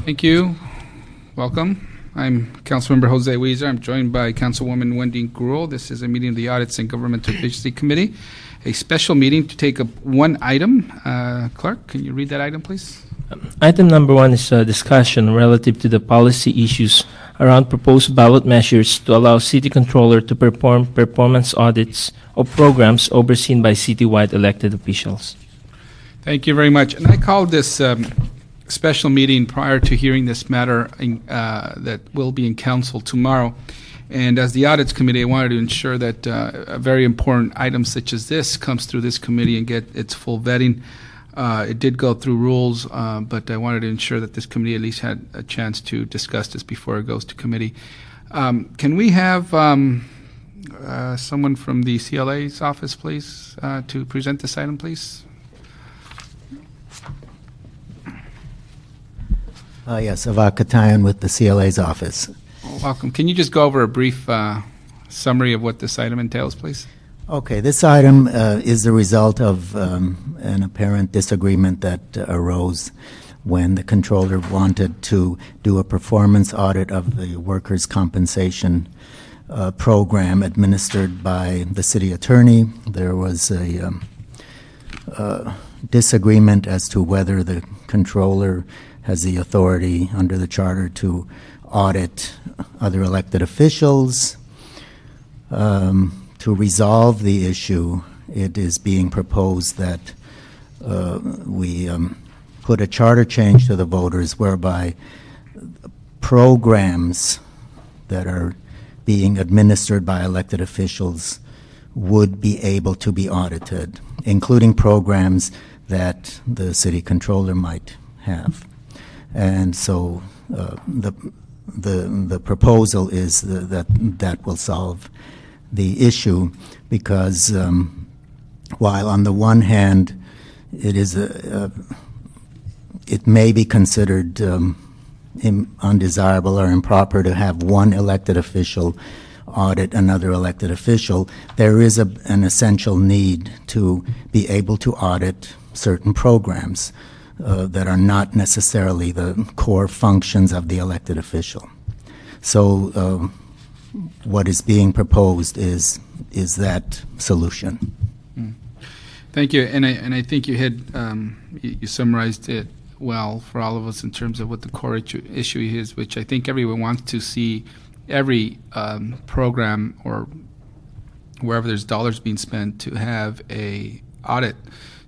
Thank you. Welcome. I'm Councilmember Jose Weezer. I'm joined by Councilwoman Wendy Gruel. This is a meeting of the Audits and Governmental Efficiency Committee, a special meeting to take up one item. Clerk, can you read that item, please? Item number 1 is a discussion relative to the policy issues around proposed ballot measures to allow City Controller to perform performance audits of programs overseen by citywide elected officials. Thank you very much. And I called this special meeting prior to hearing this matter that will be in council tomorrow. And as the Audits Committee, I wanted to ensure that a very important item such as this comes through this committee and get its full vetting. It did go through rules, but I wanted to ensure that this committee at least had a chance to discuss this before it goes to committee. Can we have someone from the CLA's office, please, to present this item, please? Yes, Avakatayan with the CLA's office. Welcome. Can you just go over a brief summary of what this item entails, please? Okay, this item is the result of an apparent disagreement that arose when the controller wanted to do a performance audit of the workers' compensation program administered by the city attorney. There was a disagreement as to whether the controller has the authority under the charter to audit other elected officials. To resolve the issue, it is being proposed that we put a charter change to the voters whereby programs that are being administered by elected officials would be able to be audited, including programs that the city controller might have. And so the proposal is that will solve the issue, because while on the one hand it is it may be considered undesirable or improper to have one elected official audit another elected official, there is an essential need to be able to audit certain programs that are not necessarily the core functions of the elected official. So what is being proposed is that solution. Thank you, and I think you had you summarized it well for all of us in terms of what the core issue is, which I think everyone wants to see every program or wherever there's dollars being spent to have a audit,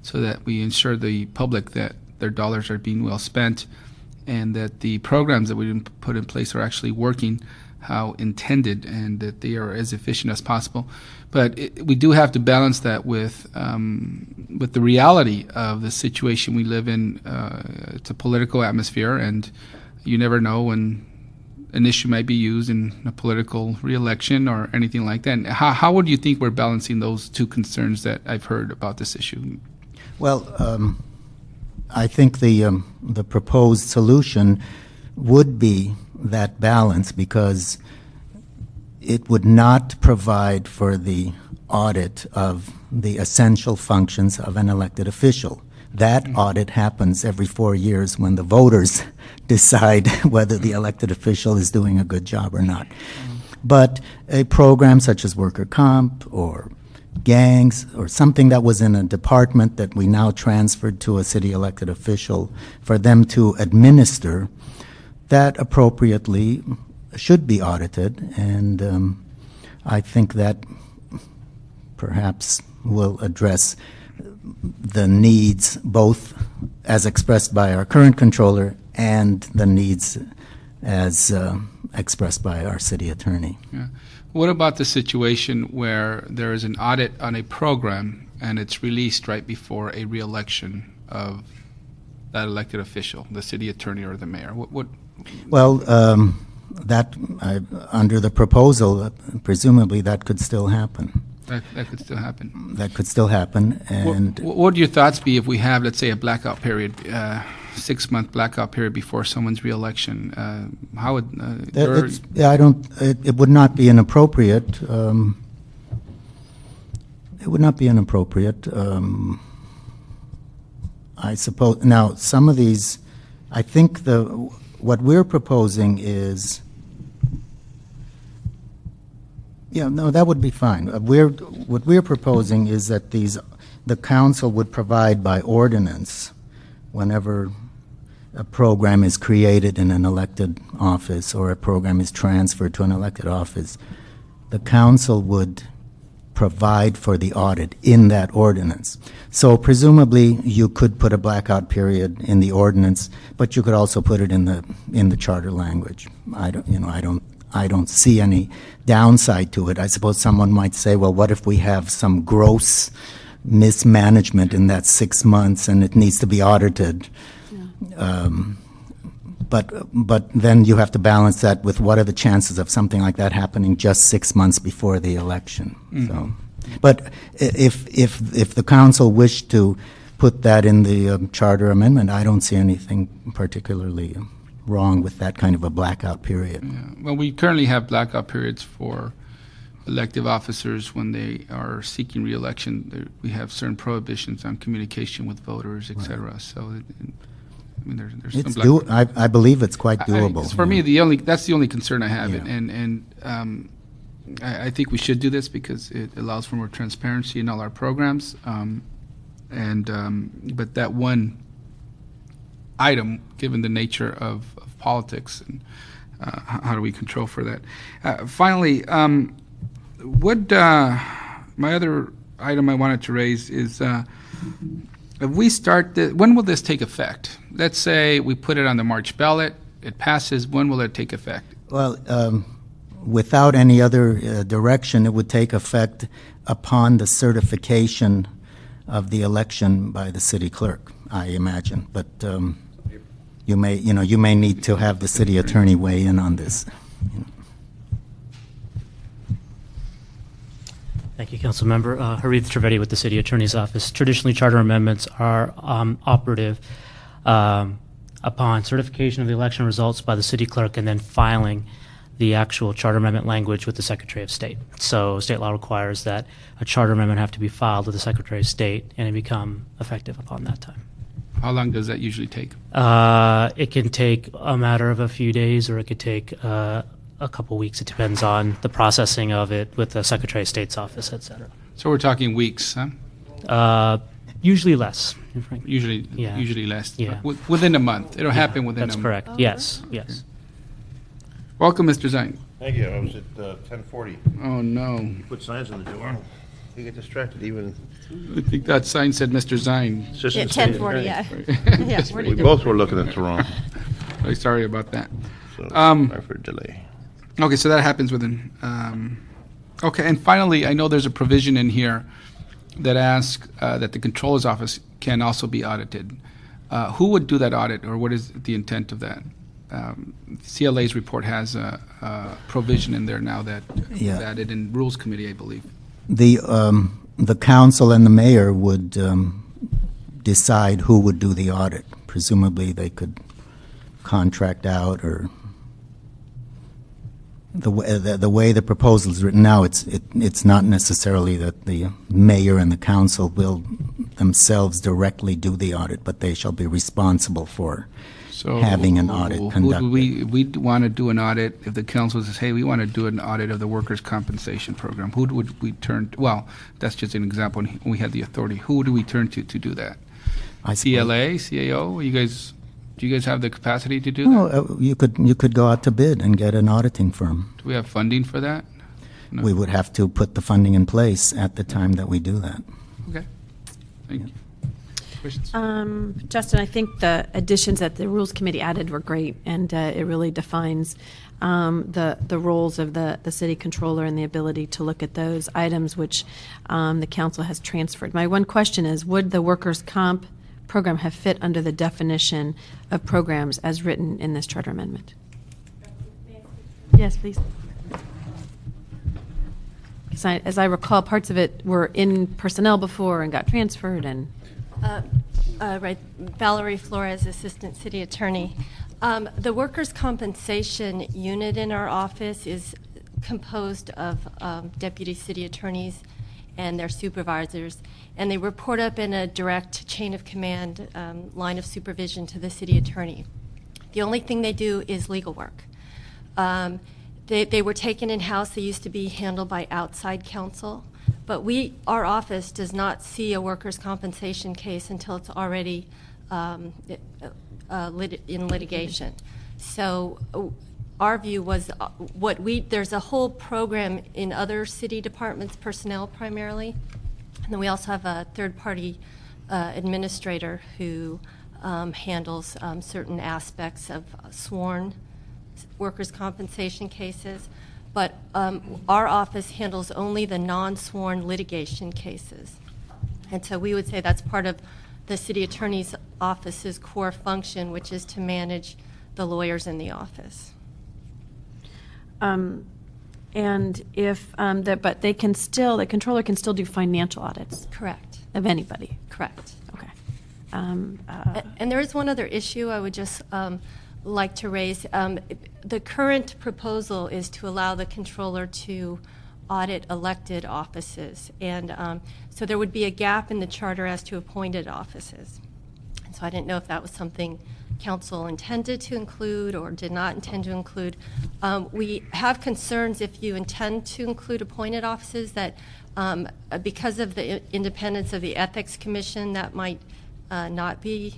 so that we ensure the public that their dollars are being well spent, and that the programs that we put in place are actually working how intended, and that they are as efficient as possible. But we do have to balance that with the reality of the situation we live in. It's a political atmosphere, and you never know when an issue might be used in a political re-election or anything like that. And how would you think we're balancing those two concerns that I've heard about this issue? Well, I think the proposed solution would be that balance, because it would not provide for the audit of the essential functions of an elected official. That audit happens every 4 years when the voters decide whether the elected official is doing a good job or not. But a program such as worker comp or gangs or something that was in a department that we now transferred to a city elected official for them to administer, that appropriately should be audited, and I think that perhaps will address the needs both as expressed by our current controller and the needs as expressed by our city attorney. Yeah. What about the situation where there is an audit on a program and it's released right before a re-election of that elected official, the city attorney or the mayor? Well, that under the proposal, presumably that could still happen. That could still happen. That could still happen. And what would your thoughts be if we have, let's say, a blackout period, 6-month blackout period before someone's re-election? How would it would not be inappropriate. It would not be inappropriate. I suppose. Now, some of these, I think what we're proposing is, yeah, no, that would be fine. What we're proposing is that the council would provide by ordinance whenever a program is created in an elected office or a program is transferred to an elected office, the council would provide for the audit in that ordinance. So presumably you could put a blackout period in the ordinance, but you could also put it in the charter language. I don't see any downside to it. I suppose someone might say, well, what if we have some gross mismanagement in that 6 months and it needs to be audited? But then you have to balance that with what are the chances of something like that happening just 6 months before the election. So, but if the council wished to put that in the charter amendment, I don't see anything particularly wrong with that kind of a blackout period. Yeah. Well, we currently have blackout periods for elective officers when they are seeking re-election. We have certain prohibitions on communication with voters, et cetera. So, I mean, there's It's some blackout. I believe it's quite doable. For me, that's the only concern I have, Yeah. and I think we should do this because it allows for more transparency in all our programs. But that one item, given the nature of politics, and how do we control for that? Finally, my other item I wanted to raise is. If we start, when will this take effect? Let's say we put it on the March ballot, it passes, when will it take effect? Well, without any other direction, it would take effect upon the certification of the election by the city clerk, I imagine. But you may need to have the city attorney weigh in on this. Thank you, Council Member. Harith Trivedi with the City Attorney's Office. Traditionally, charter amendments are operative upon certification of the election results by the city clerk and then filing the actual charter amendment language with the Secretary of State. So state law requires that a charter amendment have to be filed with the Secretary of State and it become effective upon that time. How long does that usually take? It can take a matter of a few days or it could take a couple weeks. It depends on the processing of it with the Secretary of State's office, et cetera. So we're talking weeks, huh? Usually less. Usually less. Yeah. Within a month. It'll happen within a month. That's correct. Yes, yes. Welcome, Mr. Zhang. Thank you. I was at 10:40. Oh, no. You put signs on the door. You get distracted even. I think that sign said Mr. Zhang. Yeah, 10:40, yeah. Yeah, We both were looking at the wrong. Very sorry about that. So sorry for delay. Okay, so that happens within. Okay, and finally, I know there's a provision in here that asks that the controller's office can also be audited. Who would do that audit, or what is the intent of that? CLA's report has a provision in there now that Yeah. is added in Rules Committee, I believe. The council and the mayor would decide who would do the audit. Presumably, they could contract out, or the way the proposal is written now, it's not necessarily that the mayor and the council will themselves directly do the audit, but they shall be responsible for having an audit conducted. We want to do an audit. If the council says, hey, we want to do an audit of the workers' compensation program, who would we turn to? Well, that's just an example. We had the authority. Who do we turn to do that? CLA, CAO? Do you guys have the capacity to do that? No, you could go out to bid and get an auditing firm. Do we have funding for that? No. We would have to put the funding in place at the time that we do that. Okay. Thank you. Questions? Justin, I think the additions that the Rules Committee added were great, and it really defines the roles of the city controller and the ability to look at those items which the council has transferred. My one question is, would the workers' comp program have fit under the definition of programs as written in this charter amendment? Yes, please. As I recall, parts of it were in personnel before and got transferred, and Right, Valerie Flores, Assistant City Attorney. The workers' compensation unit in our office is composed of deputy city attorneys and their supervisors, and they report up in a direct chain of command line of supervision to the city attorney. The only thing they do is legal work. They were taken in-house. They used to be handled by outside counsel. But our office does not see a workers' compensation case until it's already in litigation. So our view was there's a whole program in other city departments, personnel primarily, and then we also have a third-party administrator who handles certain aspects of sworn workers' compensation cases. But our office handles only the non-sworn litigation cases. And so we would say that's part of the city attorney's office's core function, which is to manage the lawyers in the office. And if, but the controller can still do financial audits Correct. of anybody. Correct. Okay. And there is one other issue I would just like to raise. The current proposal is to allow the controller to audit elected offices. And so there would be a gap in the charter as to appointed offices. And so I didn't know if that was something council intended to include or did not intend to include. We have concerns if you intend to include appointed offices that because of the independence of the Ethics Commission, that might not be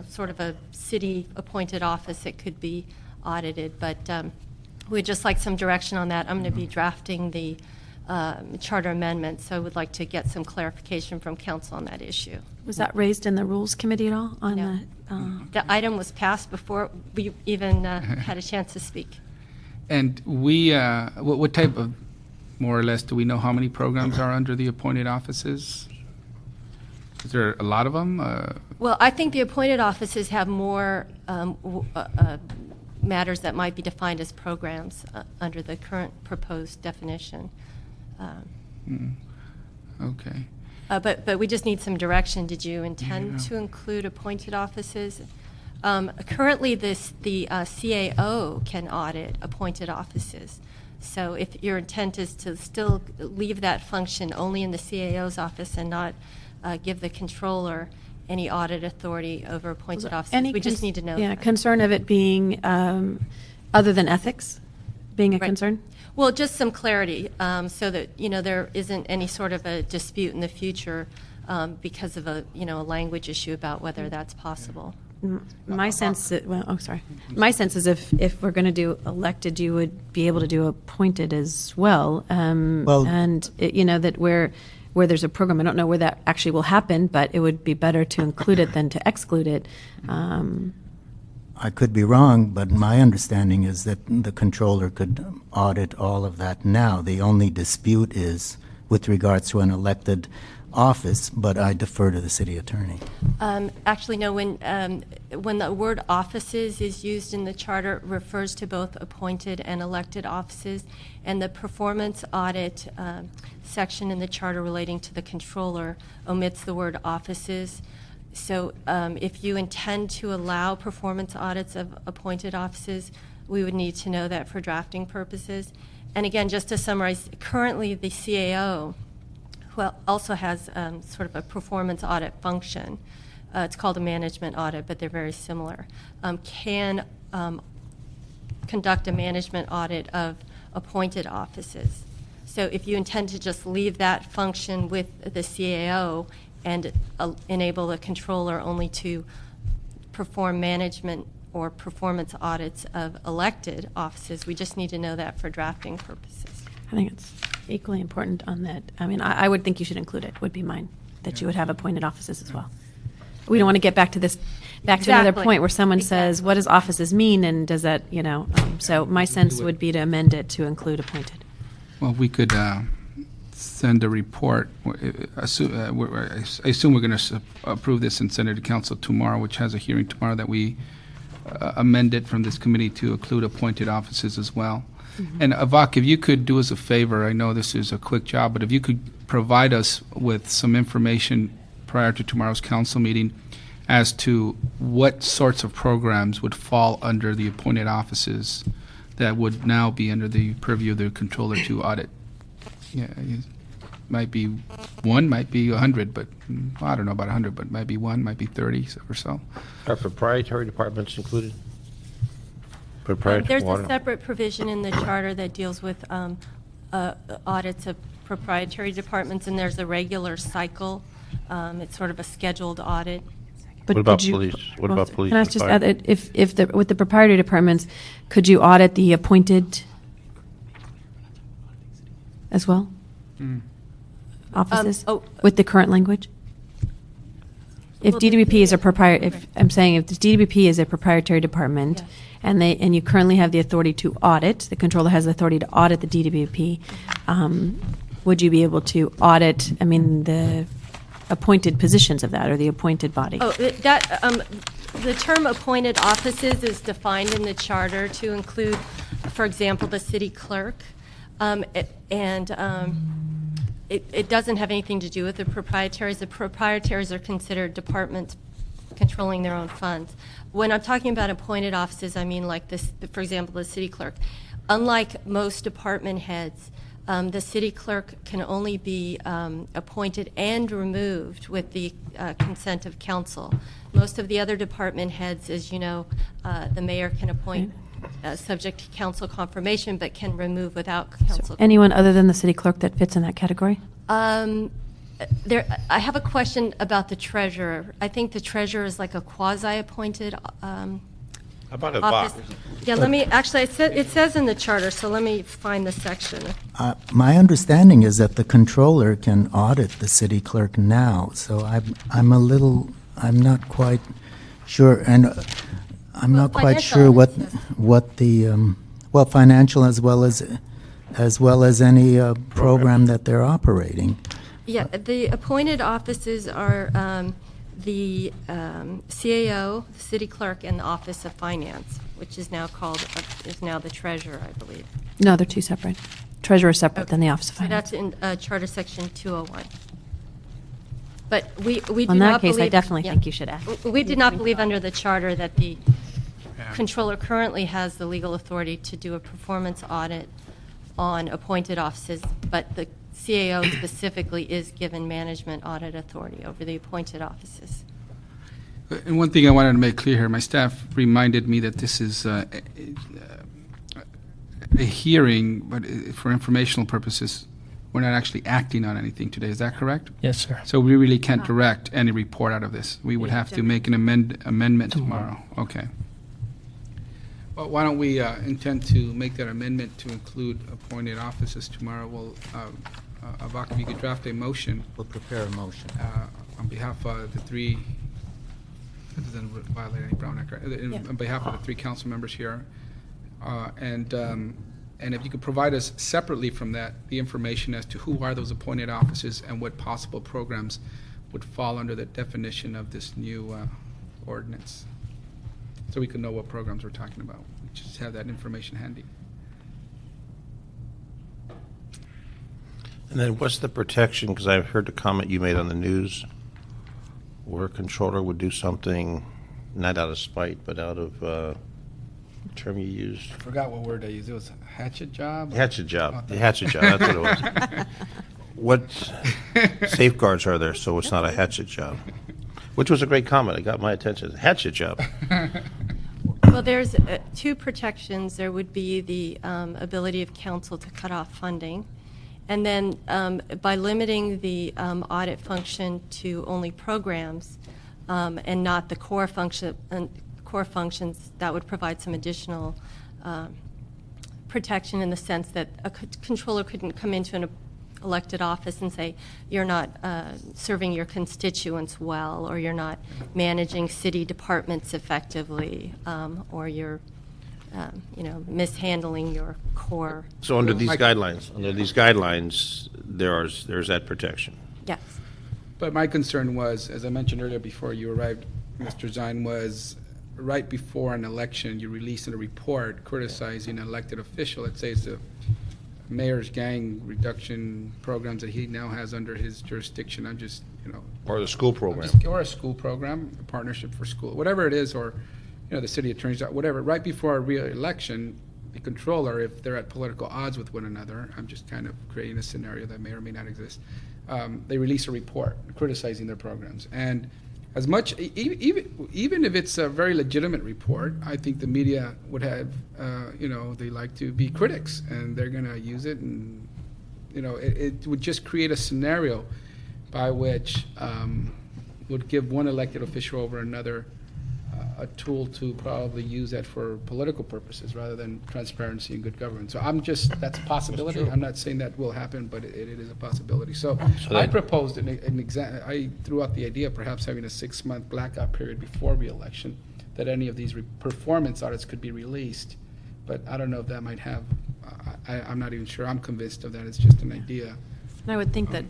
sort of a city-appointed office. It could be audited, but we'd just like some direction on that. I'm going to be drafting the charter amendment, so I would like to get some clarification from council on that issue. Was that raised in the Rules Committee at all? No. The item was passed before we even had a chance to speak. And what type of, more or less, do we know how many programs are under the appointed offices? Is there a lot of them? Well, I think the appointed offices have more matters that might be defined as programs under the current proposed definition. Okay. But we just need some direction. Did you intend to include appointed offices? Currently, the CAO can audit appointed offices. So if your intent is to still leave that function only in the CAO's office and not give the controller any audit authority over appointed offices, we just need to know. Yeah, that. concern of it being other than ethics being a Right. concern? Well, just some clarity so that there isn't any sort of a dispute in the future because of a language issue about whether that's possible. My sense, My sense is if we're going to do elected, you would be able to do appointed as well. And that where there's a program, I don't know where that actually will happen, but it would be better to include it than to exclude it. I could be wrong, but my understanding is that the controller could audit all of that now. The only dispute is with regards to an elected office, but I defer to the city attorney. Actually, no. When the word offices is used in the charter, it refers to both appointed and elected offices, and the performance audit section in the charter relating to the controller omits the word offices. So if you intend to allow performance audits of appointed offices, we would need to know that for drafting purposes. And again, just to summarize, currently the CAO also has sort of a performance audit function. It's called a management audit, but they're very similar. Can conduct a management audit of appointed offices. So if you intend to just leave that function with the CAO and enable the controller only to perform management or performance audits of elected offices, we just need to know that for drafting purposes. I think it's equally important on that. I mean, I would think you should include it, would be mine, that you would have appointed offices as well. We don't want to get back to another Exactly. point where someone says, what does offices mean, and does that, so my sense would be to amend it to include appointed. Well, we could send a report. I assume we're going to approve this and send it to council tomorrow, which has a hearing tomorrow, that we amend it from this committee to include appointed offices as well. Mm-hmm. And Avak, if you could do us a favor, I know this is a quick job, but if you could provide us with some information prior to tomorrow's council meeting as to what sorts of programs would fall under the appointed offices that would now be under the purview of the controller to audit. Yeah, it might be one, might be 100, but I don't know about 100, but might be one, might be 30 or so. Are proprietary departments included? There's Proprietary a water? separate provision in the charter that deals with audits of proprietary departments, and there's a regular cycle. It's sort of a scheduled audit. But What about could you- police? What about police Can I and just fire? add, that if the, with the proprietary departments, could you audit the appointed as well? Offices? oh. With the current language? If Well, the- DWP is a proprietary, if, I'm saying if the DWP is a proprietary department, Yes. and you currently have the authority to audit, the controller has the authority to audit the DWP, would you be able to audit, the appointed positions of that, or the appointed body? Oh, the term appointed offices is defined in the charter to include, for example, the city clerk. It doesn't have anything to do with the proprietaries. The proprietaries are considered departments controlling their own funds. When I'm talking about appointed offices, I mean like this, for example, the city clerk. Unlike most department heads, the city clerk can only be appointed and removed with the consent of council. Most of the other department heads, as you know, the mayor can appoint subject to council confirmation, but can remove without council. Anyone other than the city clerk that fits in that category? I have a question about the treasurer. I think the treasurer is like a quasi-appointed How about a office. box? Yeah, let me, actually, it says in the charter, so let me find the section. My understanding is that the controller can audit the city clerk now, so I'm not quite sure, and I'm not quite sure what the, financial as well as any program that they're operating. Yeah, the appointed offices are the CAO, the city clerk, and the Office of Finance, which is now the treasurer, I believe. No, they're two separate. Treasurer is separate than the Office of So Finance. that's in Charter Section 201. But we do not believe... In that case, I definitely yeah. think you should ask. We did not believe under the charter that the controller currently has the legal authority to do a performance audit on appointed offices, but the CAO specifically is given management audit authority over the appointed offices. And one thing I wanted to make clear here, my staff reminded me that this is a hearing, but for informational purposes, we're not actually acting on anything today. Is that correct? Yes, sir. So we really can't direct any report out of this. We would have to make an amendment tomorrow. Okay. Well, why don't we intend to make that amendment to include appointed offices tomorrow? Well, Avak, if you could draft a motion We'll prepare a motion. on behalf of the three, that doesn't violate any Brown Act, right? On behalf of the three council members here. And if you could provide us separately from that, the information as to who are those appointed offices and what possible programs would fall under the definition of this new ordinance. So we can know what programs we're talking about. Just have that information handy. And then what's the protection, because I've heard the comment you made on the news, where a controller would do something not out of spite, but out of, what term you used? I forgot what word I used. It was hatchet job? Hatchet job. The hatchet job, that's what it was. What safeguards are there so it's not a hatchet job? Which was a great comment. It got my attention. Hatchet job. Well, there's two protections. There would be the ability of council to cut off funding. And then by limiting the audit function to only programs and not the core functions, that would provide some additional protection in the sense that a controller couldn't come into an elected office and say, you're not serving your constituents well, or you're not managing city departments effectively, or you're mishandling your core. So under these guidelines, there's that protection. Yes. But my concern was, as I mentioned earlier before you arrived, Mr. Zine, was right before an election, you released a report criticizing an elected official. Let's say it's the mayor's gang reduction programs that he now has under his jurisdiction. I'm just, Or the school program. or a school program, a partnership for school, whatever it is, or, the city attorney's, whatever. Right before a real election, the controller, if they're at political odds with one another, I'm just kind of creating a scenario that may or may not exist. they release a report criticizing their programs. And as much, even if it's a very legitimate report, I think the media would have, they like to be critics, and they're going to use it, and it would just create a scenario by which would give one elected official over another a tool to probably use that for political purposes rather than transparency and good government. So that's a possibility. I'm not saying that will happen, but it is a possibility. So I proposed I threw out the idea of perhaps having a 6-month blackout period before re-election, that any of these performance audits could be released. But I don't know if that might have, I'm not even sure I'm convinced of that. It's just an idea. And I would think that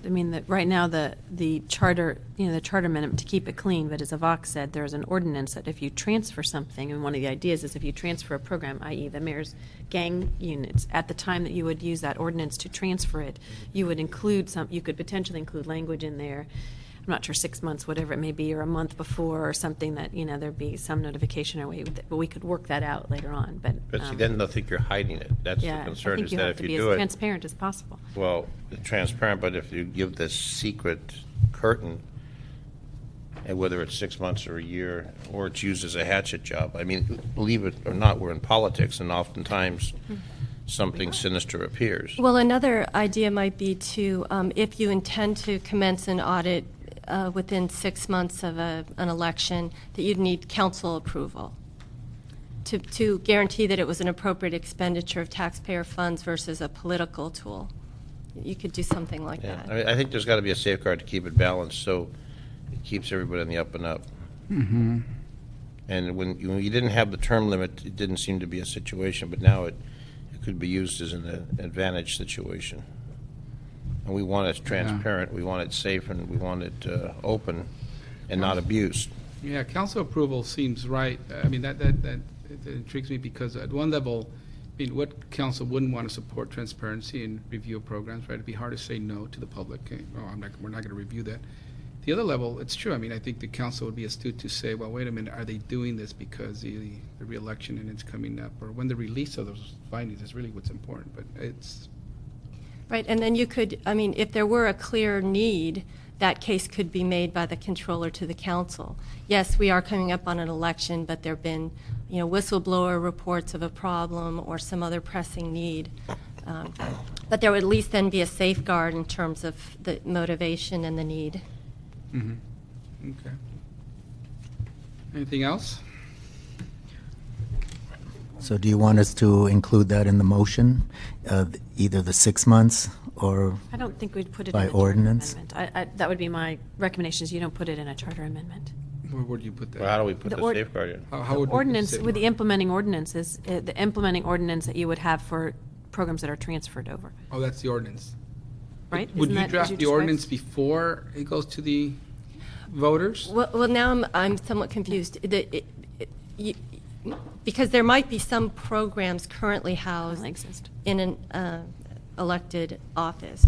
right now the charter, the charter amendment to keep it clean, but as Avak said, there's an ordinance that if you transfer something, and one of the ideas is if you transfer a program, i.e. the mayor's gang units, at the time that you would use that ordinance to transfer it, you would you could potentially include language in there. I'm not sure, 6 months, whatever it may be, or a month before, or something that, there'd be some notification, but we could work that out later on. But see, then they'll think you're hiding it. That's the concern, is that if you do it. You have to be as transparent as possible. Well, transparent, but if you give this secret curtain, and whether it's 6 months or a year, or it's used as a hatchet job, I mean, believe it or not, we're in politics, and oftentimes something sinister appears. Well, another idea might be to, if you intend to commence an audit within 6 months of an election, that you'd need council approval to guarantee that it was an appropriate expenditure of taxpayer funds versus a political tool. You could do something like that. I mean, I think there's got to be a safeguard to keep it balanced, so it keeps everybody on the up and up. Mm-hmm. And when you didn't have the term limit, it didn't seem to be a situation, but now it could be used as an advantage situation. And we want it transparent, we want it safe, and we want it open and not abused. Yeah, council approval seems right. I mean, that intrigues me, because at one level, I mean, what council wouldn't want to support transparency and review of programs, right? It'd be hard to say no to the public. Oh, we're not going to review that. The other level, it's true. I mean, I think the council would be astute to say, well, wait a minute, are they doing this because the re-election and it's coming up, or when the release of those findings is really what's important? But it's right, and then you could, I mean, if there were a clear need, that case could be made by the controller to the council. Yes, we are coming up on an election, but there have been, whistleblower reports of a problem or some other pressing need. But there would at least then be a safeguard in terms of the motivation and the need. Mm-hmm. Okay. Anything else? So do you want us to include that in the motion, either the 6 months or I don't think we'd put it by in a ordinance? charter amendment. That would be my recommendation, is you don't put it in a charter amendment. Where would you put that? Well, how do we put The the safeguard in? How would we Ordinance, say- with the implementing ordinances, the implementing ordinance that you would have for programs that are transferred over, Oh, that's the ordinance. right? Would Isn't you that- draft would the describe- ordinance before it goes to the voters? Well, now I'm somewhat confused. Because there might be some programs currently housed Doesn't exist. in an elected office.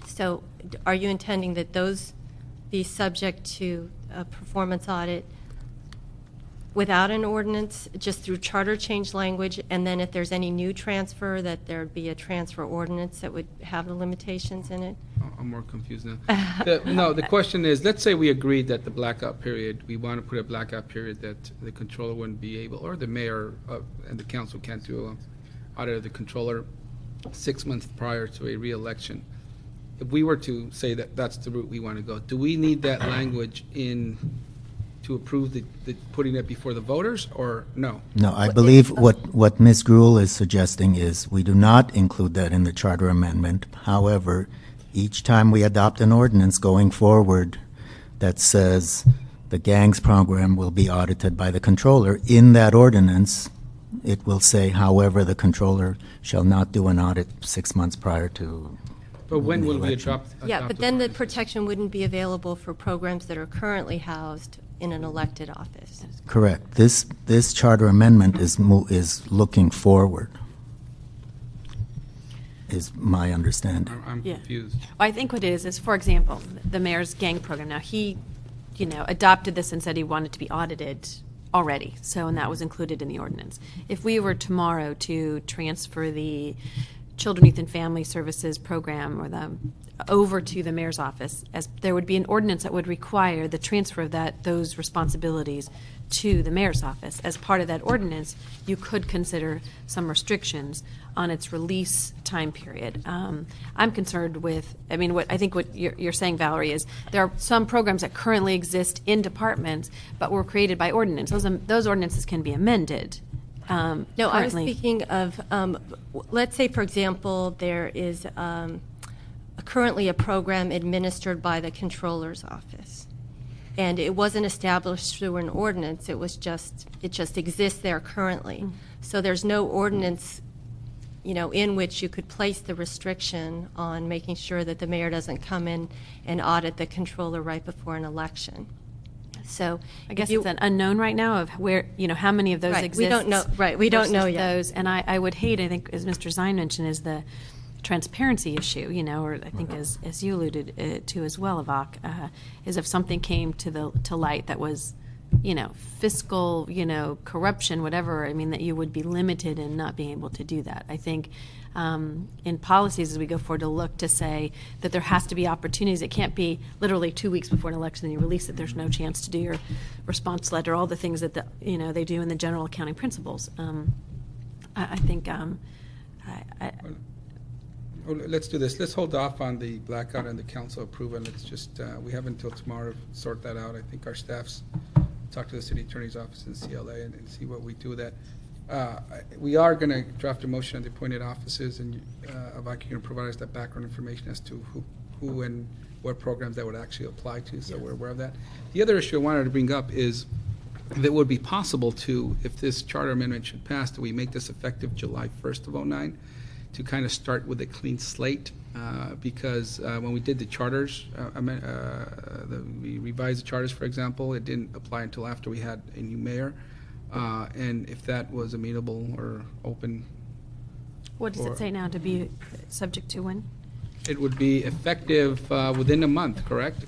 So are you intending that those be subject to a performance audit without an ordinance, just through charter change language, and then if there's any new transfer, that there'd be a transfer ordinance that would have the limitations in it? Oh, I'm more confused now. The question is, let's say we agreed that the blackout period, we want to put a blackout period that the controller wouldn't be able, or the mayor and the council can't do an audit of the controller 6 months prior to a re-election. If we were to say that that's the route we want to go, do we need that language in to approve the putting it before the voters, or no? No, I believe what Ms. Gruhl is suggesting is we do not include that in the charter amendment. However, each time we adopt an ordinance going forward that says the gangs program will be audited by the controller, in that ordinance, it will say, however, the controller shall not do an audit 6 months prior to But when will we election. adopt? Yeah, but the then the ordinance? protection wouldn't be available for programs that are currently housed in an elected office. Correct. This charter amendment is looking forward, is my understanding. I'm Yeah. confused. Well, I think what it is, for example, the mayor's gang program. Now, he, adopted this and said he wanted to be audited already, and that was included in the ordinance. If we were tomorrow to transfer the Children, Youth, and Family Services program or over to the mayor's office, as there would be an ordinance that would require the transfer of those responsibilities to the mayor's office. As part of that ordinance, you could consider some restrictions on its release time period. I'm concerned with, what you're saying, Valerie, is there are some programs that currently exist in departments, but were created by ordinance. Those ordinances can be amended. No, I was speaking of, let's say, for example, there is currently a program administered by the controller's office, and it wasn't established through an ordinance. It just exists there currently. So there's no ordinance, in which you could place the restriction on making sure that the mayor doesn't come in and audit the controller right before an election. So I guess it's an unknown right now of where, how many of those exist. We don't know. Right, we don't know yet. Those, and I would hate, I think, as Mr. Zine mentioned, is the transparency issue, or I think as you alluded to as well, Avak, is if something came to light that was, fiscal, corruption, whatever, that you would be limited in not being able to do that. I think in policies as we go forward to look to say that there has to be opportunities. It can't be literally 2 weeks before an election and you release it. There's no chance to do your response letter, all the things that they do in the general accounting principles. I think. Let's do this. Let's hold off on the blackout and the council approval. Let's just, we have until tomorrow to sort that out. I think our staffs talk to the city attorney's office in CLA and see what we do with that. We are going to draft a motion on the appointed offices, and Avak, you're going to provide us that background information as to who and what programs that would actually apply to, so we're aware of that. The other issue I wanted to bring up is if it would be possible to, if this charter amendment should pass, that we make this effective July 1st of 2009, to kind of start with a clean slate, because when we did the charters, we revised the charters, for example, it didn't apply until after we had a new mayor. And if that was amenable or open. What does it say now, to be subject to when? It would be effective within a month, correct?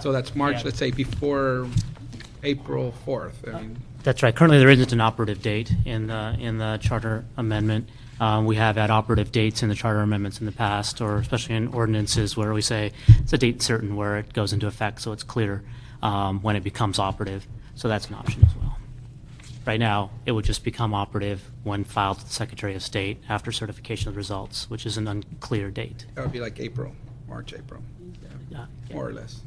So that's March, yeah. Let's say before April 4th. That's right. Currently, there isn't an operative date in the charter amendment. We have had operative dates in the charter amendments in the past, or especially in ordinances where we say it's a date certain where it goes into effect, so it's clear when it becomes operative. So that's an option as well. Right now, it would just become operative when filed with the Secretary of State after certification of the results, which is an unclear date. That would be like March, April, more or less.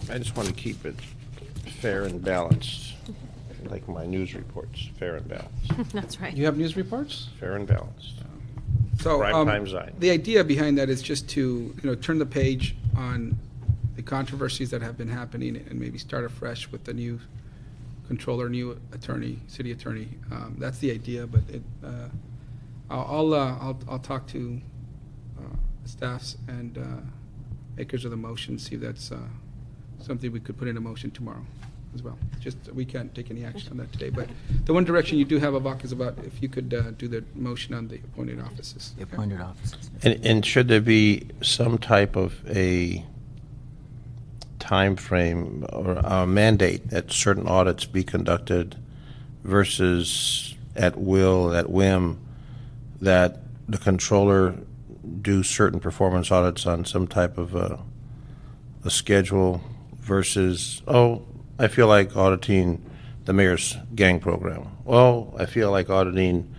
I just want to keep it fair and balanced, like my news reports, fair and balanced. That's right. You have news reports? Fair and balanced. So Prime time Zion. the idea behind that is just to turn the page on the controversies that have been happening and maybe start afresh with the new controller, new attorney, city attorney. That's the idea, but I'll talk to staffs and makers of the motion, see if that's something we could put in a motion tomorrow as well. Just we can't take any action on that today, but the one direction you do have, Avak, is about if you could do the motion on the appointed offices. The appointed offices. And should there be some type of a time frame or a mandate that certain audits be conducted versus at will, at whim, that the controller do certain performance audits on some type of a schedule versus, I feel like auditing the mayor's gang program. Well, I feel like auditing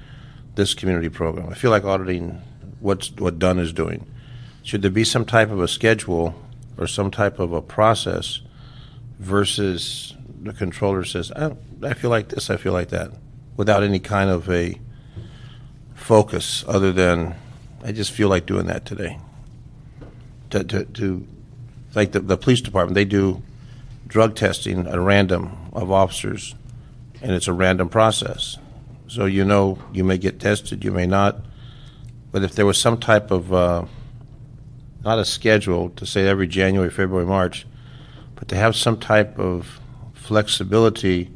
this community program. I feel like auditing what Dunn is doing. Should there be some type of a schedule or some type of a process versus the controller says, I feel like this, I feel like that, without any kind of a focus other than, I just feel like doing that today. To like the police department, they do drug testing at random of officers, and it's a random process. So you may get tested, you may not. But if there was some type of, not a schedule to say every January, February, March, but to have some type of flexibility,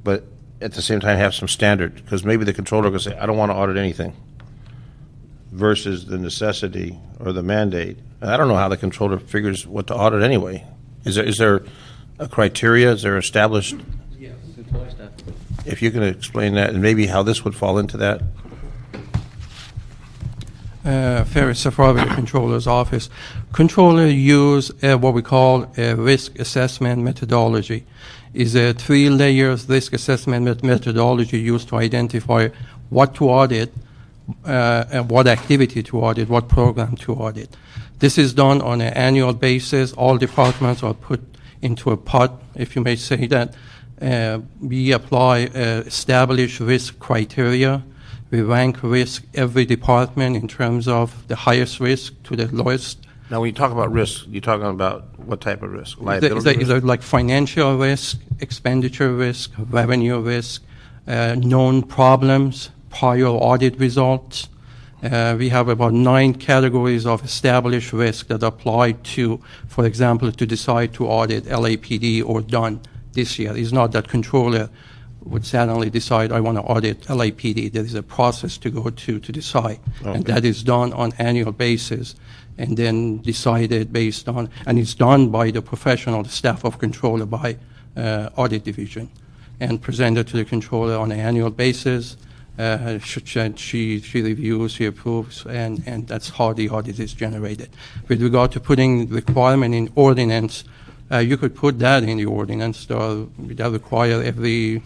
but at the same time have some standard, because maybe the controller could say, I don't want to audit anything, versus the necessity or the mandate. And I don't know how the controller figures what to audit anyway. Is there a criteria? Is there established? Yeah, If you can explain that, and maybe how this would fall into that. Ferris Safari, Controller's Office. Controller use what we call a risk assessment methodology. Is a 3 layers risk assessment methodology used to identify what to audit, and what activity to audit, what program to audit. This is done on an annual basis. All departments are put into a pot, if you may say that. We apply established risk criteria. We rank risk every department in terms of the highest risk to the lowest. Now, when you talk about risk, you're talking about what type of risk? Liability Is risk? it like financial risk, expenditure risk, revenue risk, known problems, prior audit results. We have about 9 categories of established risk that apply to, for example, to decide to audit LAPD or done this year. It's not that controller would suddenly decide, I want to audit LAPD. There is a process to go to decide. Okay. And that is done on annual basis and then decided based on, and it's done by the professional staff of controller by audit division and presented to the controller on an annual basis. She reviews, she approves, and that's how the audit is generated. With regard to putting requirement in ordinance, you could put that in the ordinance. That require every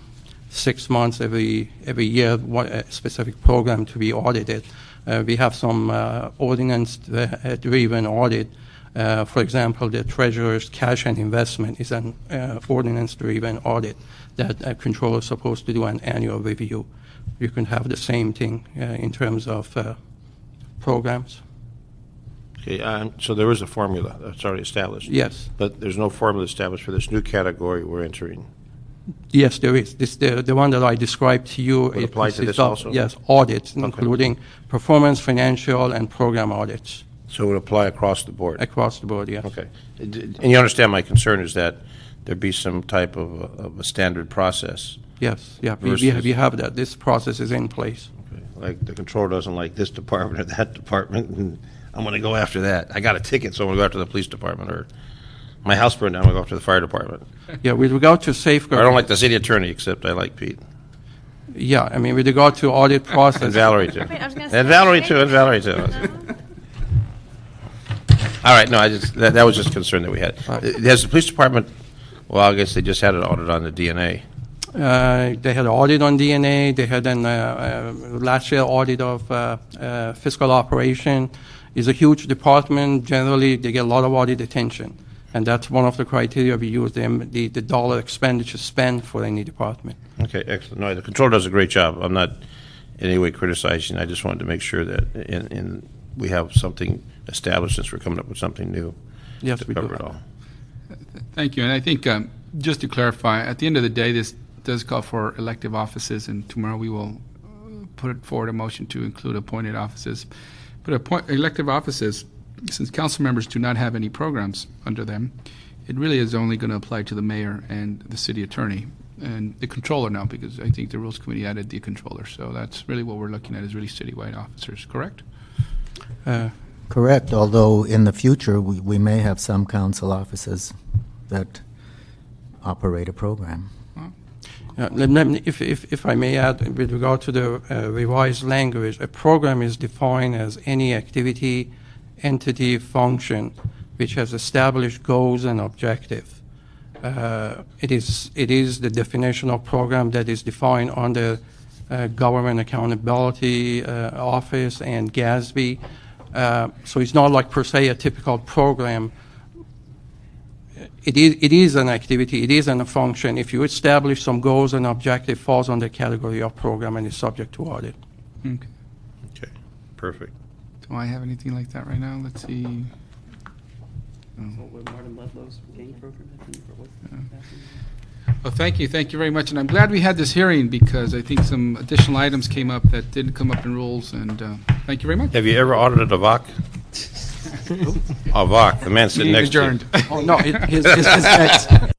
6 months, every year, a specific program to be audited. We have some ordinance-driven audit. For example, the treasurer's cash and investment is an ordinance-driven audit that a controller is supposed to do an annual review. You can have the same thing in terms of programs. Okay, so there is a formula that's already established. Yes. But there's no formula established for this new category we're entering. Yes, there is. The one that I described to you. Would apply to this consists of, also? Yes, audits, including performance, financial, and program audits So it would apply across the board? across the board, yes. Okay. And you understand my concern is that there be some type of a standard process. Yes, yeah, Versus- we have that. This process is in place. Okay. Like the controller doesn't like this department or that department, and I'm going to go after that. I got a ticket, so I'm going to go after the police department, or my house burned down, I'm going to go after the fire department. Yeah, with regard to Or safeguard. I don't like the city attorney, except I like Pete. Yeah, I mean, with regard to audit process. And Valerie, too. Wait, I was gonna And say- Valerie, too, and Valerie, too. All right, no, that was just a concern that we had. Has the police department, well, I guess they just had an audit on the DNA. They had an audit on DNA. They had an last year audit of fiscal operation. It's a huge department. Generally, they get a lot of audit attention, and that's one of the criteria we use. The dollar expenditure spent for any department. Okay, excellent. No, the controller does a great job. I'm not in any way criticizing. I just wanted to make sure that we have something established since we're coming up with something new Yes, to we do. cover it all. Thank you. And I think, just to clarify, at the end of the day, this does call for elective offices, and tomorrow we will put forward a motion to include appointed offices. But elective offices, since council members do not have any programs under them, it really is only going to apply to the mayor and the city attorney and the controller now, because I think the Rules Committee added the controller. So that's really what we're looking at, is really citywide officers, correct? Correct, although in the future, we may have some council offices that operate a program. If I may add, with regard to the revised language, a program is defined as any activity, entity, function which has established goals and objectives. It is the definition of program that is defined under Government Accountability Office and GASB. So it's not like per se a typical program. It is an activity, it is a function. If you establish some goals and objective, falls under the category of program and is subject to audit. Okay. Okay, perfect. Do I have anything like that right now? Let's see. Well, thank you very much, and I'm glad we had this hearing, because I think some additional items came up that didn't come up in rules, and thank you very much. Have you ever audited a VOC? A VOC, the man sitting Meeting next to you. adjourned. Oh, no, his next.